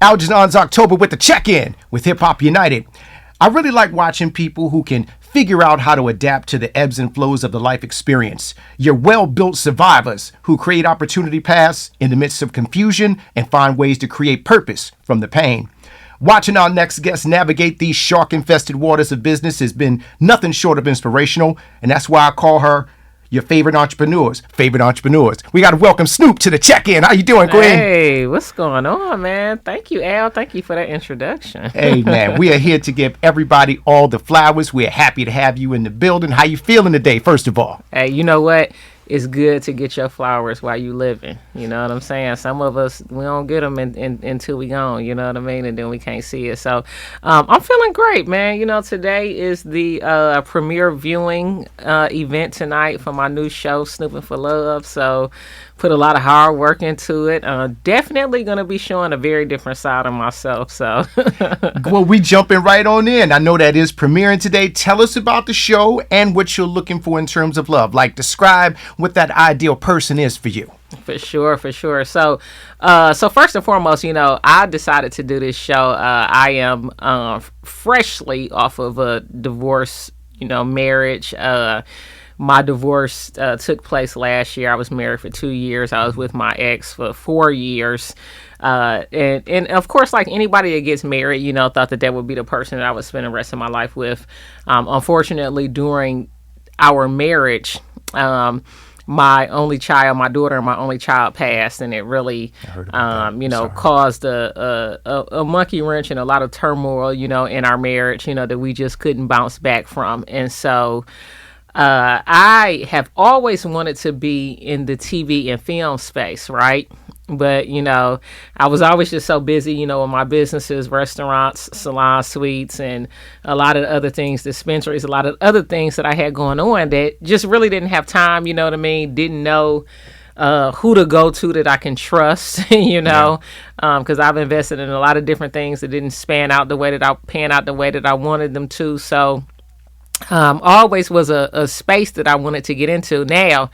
Algernon's October with the check-in with Hip Hop United. I really like watching people who can figure out how to adapt to the ebbs and flows of the life experience. You're well-built survivors who create opportunity paths in the midst of confusion and find ways to create purpose from the pain. Watching our next guest navigate these shark-infested waters of business has been nothing short of inspirational, and that's why I call her your favorite entrepreneurs. We got to welcome Snoop to the check-in. How you doing, Gwen? Hey, what's going on, man? Thank you, Al. Thank you for that introduction. Hey, man, we are here to give everybody all the flowers. We're happy to have you in the building. How you feeling today, first of all? Hey, you know what? It's good to get your flowers while you living. You know what I'm saying? Some of us, we don't get them until we gone, you know what I mean? And then we can't see it. So I'm feeling great, man. You know, today is the premiere viewing event tonight for my new show, Snooping for Love. So put a lot of hard work into it. Definitely going to be showing a very different side of myself. So, well, we jumping right on in. I know that is premiering today. Tell us about the show and what you're looking for in terms of love. Like, describe what that ideal person is for you. For sure. So first and foremost, you know, I decided to do this show. I am freshly off of a divorce, marriage. My divorce took place last year. I was married for 2 years. I was with my ex for 4 years. And of course, like anybody that gets married, thought that would be the person that I would spend the rest of my life with. Unfortunately, during our marriage, my only child, my daughter, and my only child passed, and it really, caused a monkey wrench and a lot of turmoil, in our marriage, that we just couldn't bounce back from. And so I have always wanted to be in the TV and film space, right? But, I was always just so busy, with my businesses, restaurants, salon suites, and a lot of other things, dispensaries, a lot of other things that I had going on that just really didn't have time, you know what I mean? Didn't know who to go to that I can trust, because I've invested in a lot of different things that didn't pan out the way that I wanted them to. So always was a space that I wanted to get into. Now,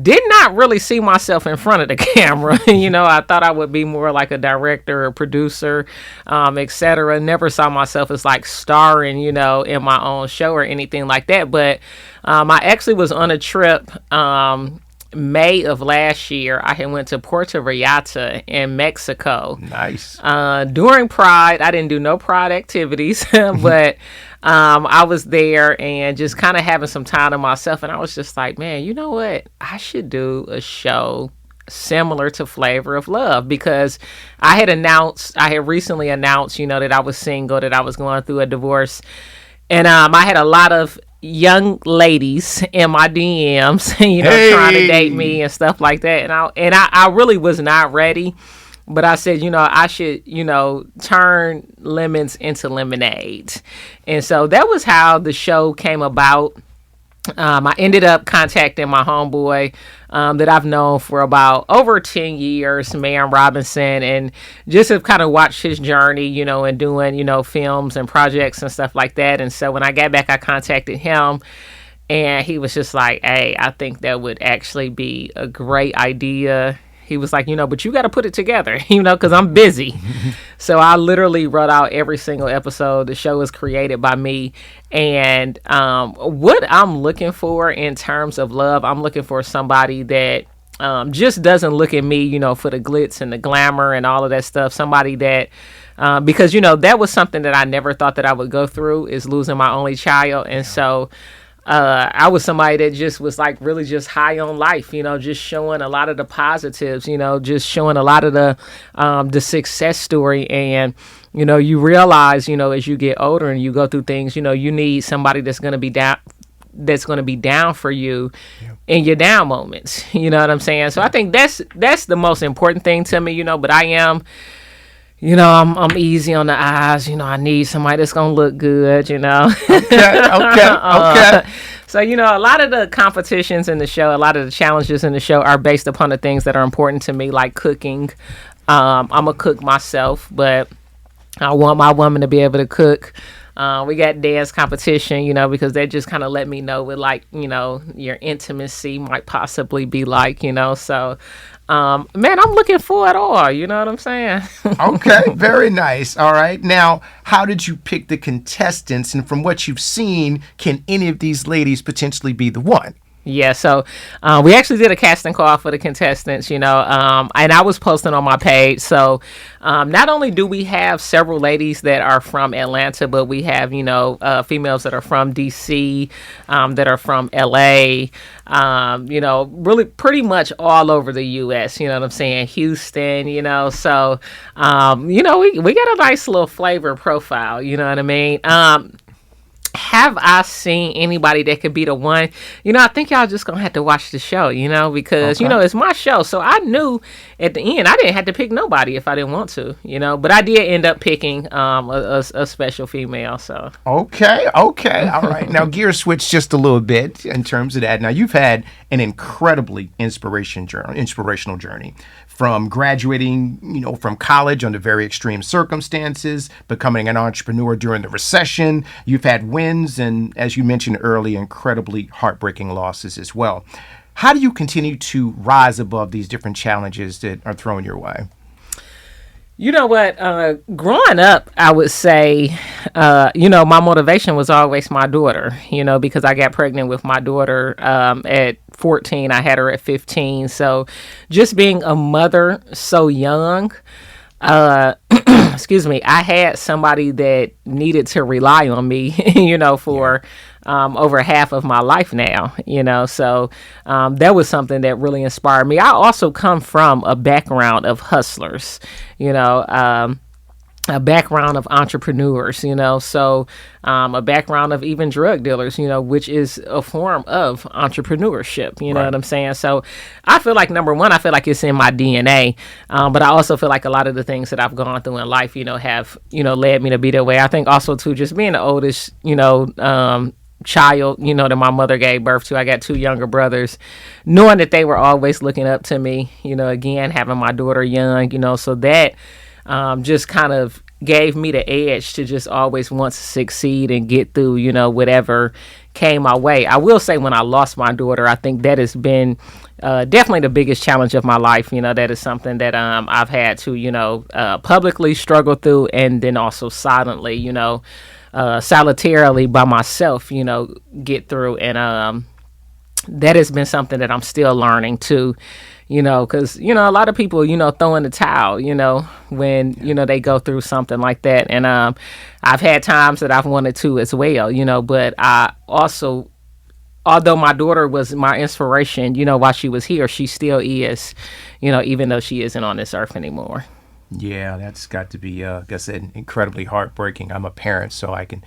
did not really see myself in front of the camera. I thought I would be more like a director or producer, etc. Never saw myself as like starring, in my own show or anything like that. But I actually was on a trip May of last year. I had went to Puerto Vallarta in Mexico. Nice. During Pride, I didn't do no Pride activities, but I was there and just kind of having some time to myself. And I was just like, man, you know what? I should do a show similar to Flavor of Love, because I had recently announced, that I was single, that I was going through a divorce. And I had a lot of young ladies in my DMs, trying to date me and stuff like that. And I really was not ready. But I said, I should, turn lemons into lemonade. And so that was how the show came about. I ended up contacting my homeboy that I've known for about over 10 years, Man Robinson, and just have kind of watched his journey, and doing, films and projects and stuff like that. And so when I got back, I contacted him. And he was just like, hey, I think that would actually be a great idea. He was like, but you got to put it together, because I'm busy. So I literally wrote out every single episode. The show is created by me. And what I'm looking for in terms of love, I'm looking for somebody that just doesn't look at me, for the glitz and the glamour and all of that stuff. Somebody that, because, that was something that I never thought that I would go through, is losing my only child. And so I was somebody that just was like really just high on life, just showing a lot of the positives, just showing a lot of the success story. And, you realize, as you get older and you go through things, you need somebody that's going to be down for you in your down moments. You know what I'm saying? So I think that's the most important thing to me, but I am, I'm easy on the eyes. I need somebody that's going to look good, Okay. So, a lot of the competitions in the show, a lot of the challenges in the show are based upon the things that are important to me, like cooking. I'm a cook myself, but I want my woman to be able to cook. We got dance competition, because that just kind of let me know what, like, your intimacy might possibly be like, so man, I'm looking for it all, you know what I'm saying? Okay, very nice. All right. Now, how did you pick the contestants? And from what you've seen, can any of these ladies potentially be the one? Yeah, so we actually did a casting call for the contestants, and I was posting on my page. So not only do we have several ladies that are from Atlanta, but we have, females that are from DC, that are from LA, really pretty much all over the US, you know what I'm saying? Houston, so, we got a nice little flavor profile, you know what I mean? Have I seen anybody that could be the one? I think y'all just gonna have to watch the show, because Okay. it's my show. So I knew at the end I didn't have to pick nobody if I didn't want to, but I did end up picking a special female. So Okay. Okay. All right. Now, gear switch just a little bit in terms of that. Now, you've had an incredibly inspirational journey from graduating, from college under very extreme circumstances, becoming an entrepreneur during the recession. You've had wins and, as you mentioned earlier, incredibly heartbreaking losses as well. How do you continue to rise above these different challenges that are thrown your way? you know what? Growing up, I would say, my motivation was always my daughter, because I got pregnant with my daughter at 14. I had her at 15. So just being a mother so young, excuse me, I had somebody that needed to rely on me, for over half of my life now, so that was something that really inspired me. I also come from a background of hustlers, a background of entrepreneurs, so a background of even drug dealers, which is a form of entrepreneurship, you know what I'm saying? So I feel like, number one, I feel like it's in my DNA, but I also feel like a lot of the things that I've gone through in life, have, led me to be that way. I think also, too, just being the oldest, child, that my mother gave birth to. I got two younger brothers, knowing that they were always looking up to me, again, having my daughter young, so that just kind of gave me the edge to just always want to succeed and get through, whatever came my way. I will say, when I lost my daughter, I think that has been definitely the biggest challenge of my life. That is something that I've had to, publicly struggle through, and then also silently, solitarily by myself, get through. And that has been something that I'm still learning too, because, a lot of people, throw in the towel, when, they go through something like that. And I've had times that I've wanted to as well, but I also, although my daughter was my inspiration, while she was here, she still is, even though she isn't on this earth anymore. Yeah, that's got to be, like I said, incredibly heartbreaking. I'm a parent, so I can,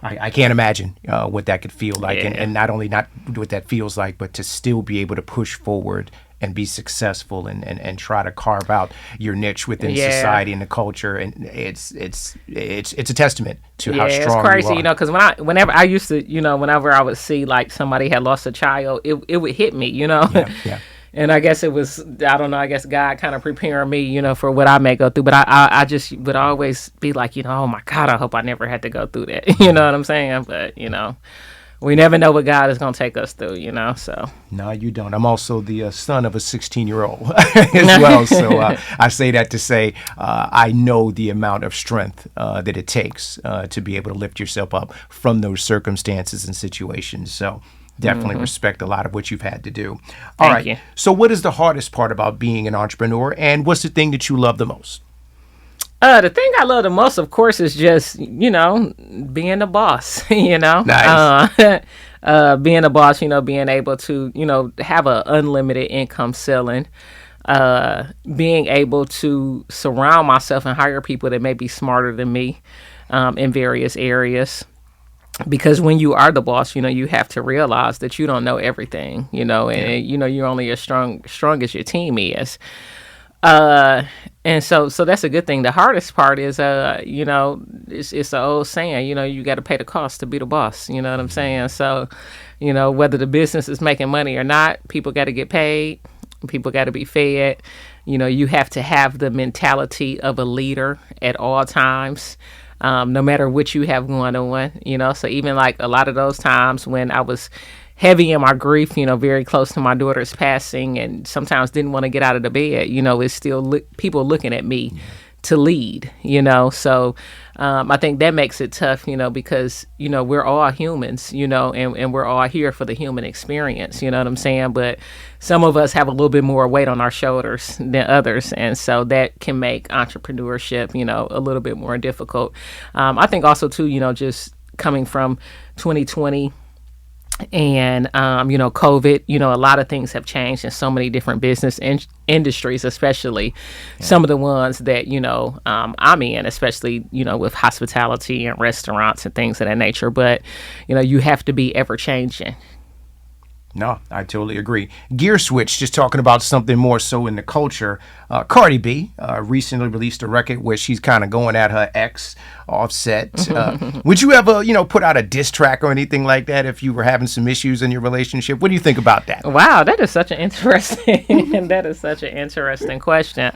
I can't imagine what that could feel like. Yeah. And not only not what that feels like, but to still be able to push forward and be successful and try to carve out your niche within society and the culture. And it's a testament to how strong it's crazy, you are. because whenever I used to, whenever I would see like somebody had lost a child, it would hit me, Yeah. And I guess it was, I don't know, I guess God kind of preparing me, for what I may go through. But I just would always be like, oh my God, I hope I never had to go through that. You know what I'm saying? But, we never know what God is going to take us through, so. No, you don't. I'm also the son of a 16-year-old as well. So I say that to say I know the amount of strength that it takes to be able to lift yourself up from those circumstances and situations. So definitely respect a lot of what you've had to do. All right. Thank you. So what is the hardest part about being an entrepreneur, and what's the thing that you love the most? The thing I love the most, of course, is just, being the boss, Nice. Being the boss, being able to, have an unlimited income ceiling, being able to surround myself and hire people that may be smarter than me in various areas. Because when you are the boss, you have to realize that you don't know everything, and, you're only as strong as your team is. And so that's a good thing. The hardest part is, it's the old saying, you got to pay the cost to be the boss. You know what I'm saying? So, whether the business is making money or not, people got to get paid. People got to be fed. You have to have the mentality of a leader at all times. no matter what you have going on, So even like a lot of those times when I was heavy in my grief, very close to my daughter's passing, and sometimes didn't want to get out of the bed, it's still people looking at me to lead, So I think that makes it tough, because, we're all humans, and we're all here for the human experience, you know what I'm saying? But some of us have a little bit more weight on our shoulders than others. And so that can make entrepreneurship, a little bit more difficult. I think also, too, just coming from 2020 and COVID, a lot of things have changed in so many different business industries, especially some of the ones that I'm in, especially with hospitality and restaurants and things of that nature. But you have to be ever changing. No, I totally agree. Gear switch, just talking about something more so in the culture. Cardi B recently released a record where she's kind of going at her ex, Offset. Would you ever, put out a diss track or anything like that if you were having some issues in your relationship? What do you think about that? Wow, that is such an interesting question.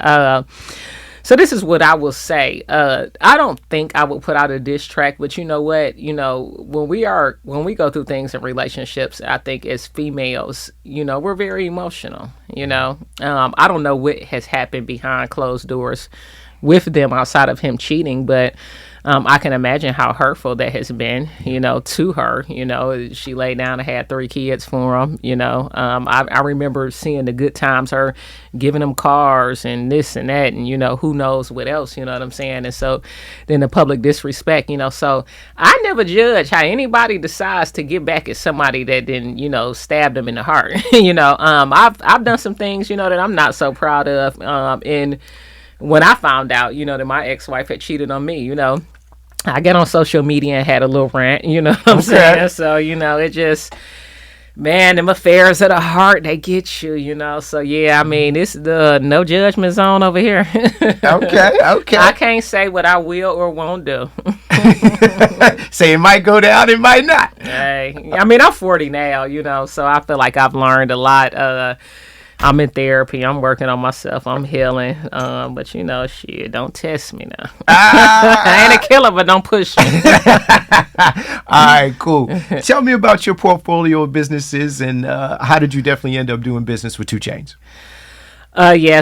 So this is what I will say. I don't think I would put out a diss track, but you know what? When we go through things in relationships, I think as females, we're very emotional. I don't know what has happened behind closed doors with them outside of him cheating, but I can imagine how hurtful that has been, to her. She laid down and had 3 kids for him. I remember seeing the good times, her giving them cars and this and that, and who knows what else. You know what I'm saying? And so then the public disrespect. So I never judge how anybody decides to get back at somebody that didn't stab them in the heart. I've done some things that I'm not so proud of. And when I found out, that my ex-wife had cheated on me, I got on social media and had a little rant, what I'm saying? So, it just, man, them affairs of the heart, they get you, So, yeah, I mean, it's the no judgment zone over here. Okay. I can't say what I will or won't do. Say it might go down, it might not. Hey, I mean, I'm 40 now, so I feel like I've learned a lot. I'm in therapy. I'm working on myself. I'm healing. But shit, don't test me now. I ain't a killer, but don't push me. All right, cool. Tell me about your portfolio of businesses and how did you definitely end up doing business with 2 Chainz?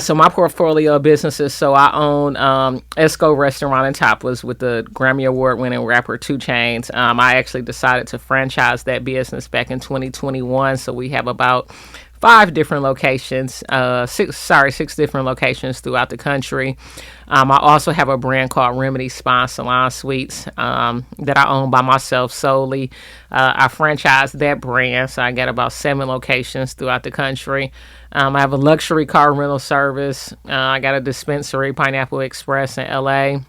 So my portfolio of businesses. So I own Esco Restaurant in Topless with the Grammy Award winning rapper 2 Chainz. I actually decided to franchise that business back in 2021. So we have about 5 different locations, 6 different locations throughout the country. I also have a brand called Remedy Spa Salon Suites that I own by myself solely. I franchise that brand, so I got about 7 locations throughout the country. I have a luxury car rental service. I got a dispensary, Pineapple Express in LA.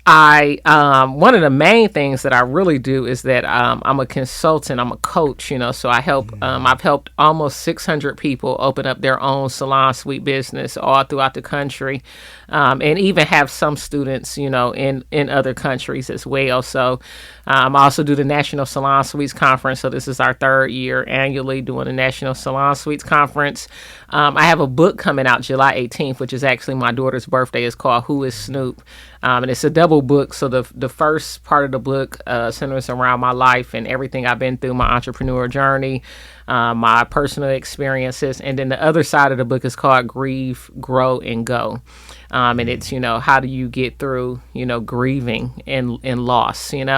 One of the main things that I really do is that I'm a consultant, I'm a coach, so I help, I've helped almost 600 people open up their own salon suite business all throughout the country, and even have some students, in other countries as well. So I also do the National Salon Suites Conference. So this is our 3rd year annually doing the National Salon Suites Conference. I have a book coming out July 18th, which is actually my daughter's birthday. It's called Who is Snoop? And it's a double book. So the first part of the book centers around my life and everything I've been through, my entrepreneur journey, my personal experiences. And then the other side of the book is called Grieve, Grow, and Go. And it's, how do you get through, grieving and loss, and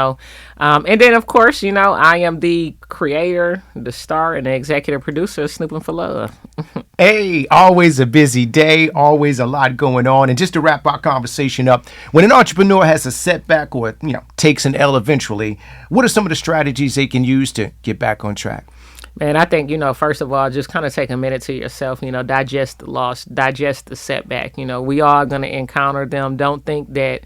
then, of course, I am the creator, the star, and the executive producer of Snooping for Love. Hey, always a busy day, always a lot going on. And just to wrap our conversation up, when an entrepreneur has a setback or, takes an L eventually, what are some of the strategies they can use to get back on track? Man, I think, first of all, just kind of take a minute to yourself, digest the loss, digest the setback. We are going to encounter them. Don't think that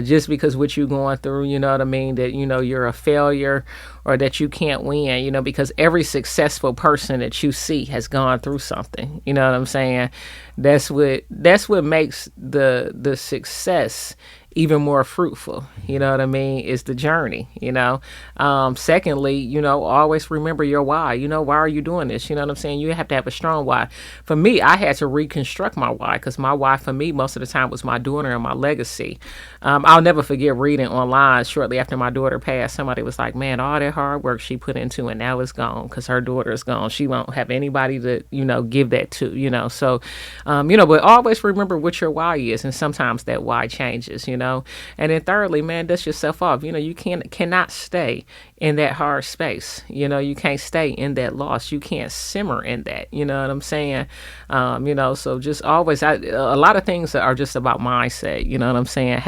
just because what you're going through, that, you're a failure or that you can't win, because every successful person that you see has gone through something. You know what I'm saying? That's what makes the success even more fruitful. You know what I mean? Is the journey, you know. Secondly, you know, always remember your why. You know, why are you doing this? You know what I'm saying? You have to have a strong why. For me, I had to reconstruct my why, because my why for me most of the time was my daughter and my legacy. I'll never forget reading online shortly after my daughter passed. Somebody was like, man, all that hard work she put into it now is gone because her daughter is gone. She won't have anybody to, you know, give that to, you know. So, you know, but always remember what your why is. And sometimes that why changes, you know. And then thirdly, man, dust yourself off. You know, you cannot stay in that hard space. You know, you can't stay in that loss. You can't simmer in that. You know what I'm saying? You know, so just always, a lot of things are just about mindset. You know what I'm saying?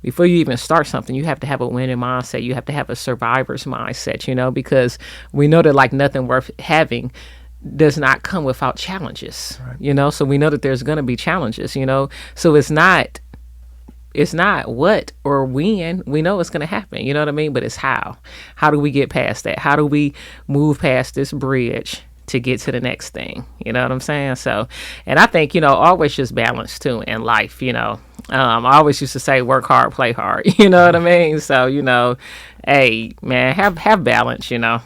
Before you even start something, you have to have a winning mindset. You have to have a survivor's mindset, you know, because we know that like nothing worth having does not come without challenges, right. You know, so we know that there's going to be challenges, you know, so it's not what or when. We know it's going to happen, you know what I mean? But it's how do we get past that? How do we move past this bridge to get to the next thing? You know what I'm saying? So, and I think, you know, always just balance too in life, you know. I always used to say work hard, play hard, you know what I mean? So, you know, hey man, have balance, you know.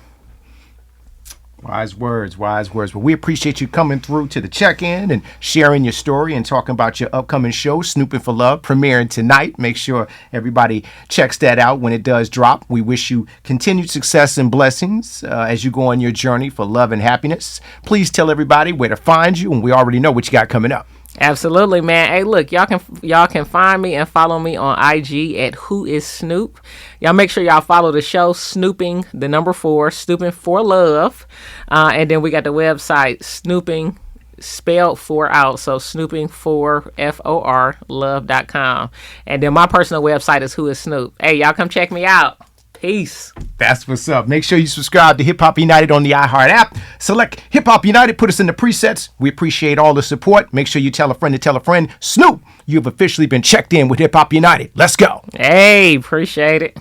Wise words, wise words. Well, we appreciate you coming through to the check-in and sharing your story and talking about your upcoming show, Snooping for Love, premiering tonight. Make sure everybody checks that out when it does drop. We wish you continued success and blessings as you go on your journey for love and happiness. Please tell everybody where to find you, and we already know what you got coming up. Absolutely, man. Hey, look, y'all can find me and follow me on IG at Who Is Snoop. Y'all make sure y'all follow the show Snooping, the number 4, Snooping for Love. And then we got the website Snooping, spelled 4 out, so Snooping for FOR love.com. And then my personal website is Who Is Snoop. Hey, y'all come check me out. Peace. That's what's up. Make sure you subscribe to Hip Hop United on the iHeart app. Select Hip Hop United. Put us in the presets. We appreciate all the support. Make sure you tell a friend to tell a friend. Snoop, you've officially been checked in with Hip Hop United. Let's go. Hey, appreciate it.